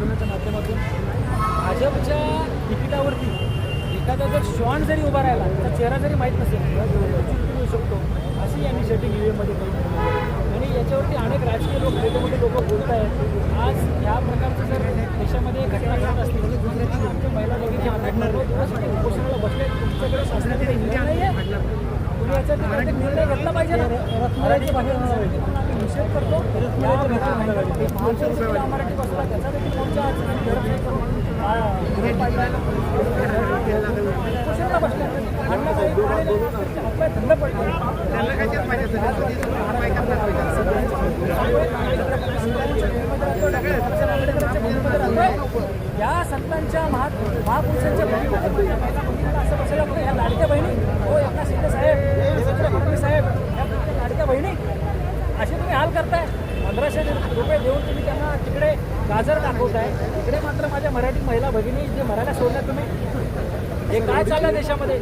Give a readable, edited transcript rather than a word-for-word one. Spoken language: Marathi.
दाखवण्याच्या माध्यमातून भाजपच्या तिकिटावरती एखादा जर शॉन जरी उभा राहिला तर चेहरा जरी माहीत नसेल येऊ शकतो अशी आम्ही सेटिंग ईव्हीएममध्ये करून आणि याच्यावरती अनेक राजकीय लोक मोठे मोठे लोक बोलत आहेत. आज ह्या प्रकारचं जर देशामध्ये घटना घडत असली तर आमच्या महिला भगिनी उपोषणाला बसले तुमच्याकडे शासनाकडे निर्णय नाही आहे तुम्ही याच्यासाठी निर्णय घेतला पाहिजे ना. मराठी बाहेर आम्ही निषेध करतो मराठी बसला त्याचा देखील मोर्चा उपोषणाला बसल्या थंड पडले या संतांच्या महापुरुषांच्या बहिणी असं बसायला ह्या लाडक्या बहिणी हो एकनाथ शिंदे साहेब फडणवीस साहेब या लाडक्या बहिणी असे तुम्ही हाल करताय. 1500 रुपये देऊन तुम्ही त्यांना तिकडे गाजर दाखवताय इकडे मात्र माझ्या मराठी महिला भगिनी जे मरायला सोडल्या तुम्ही हे काय चाललं देशामध्ये.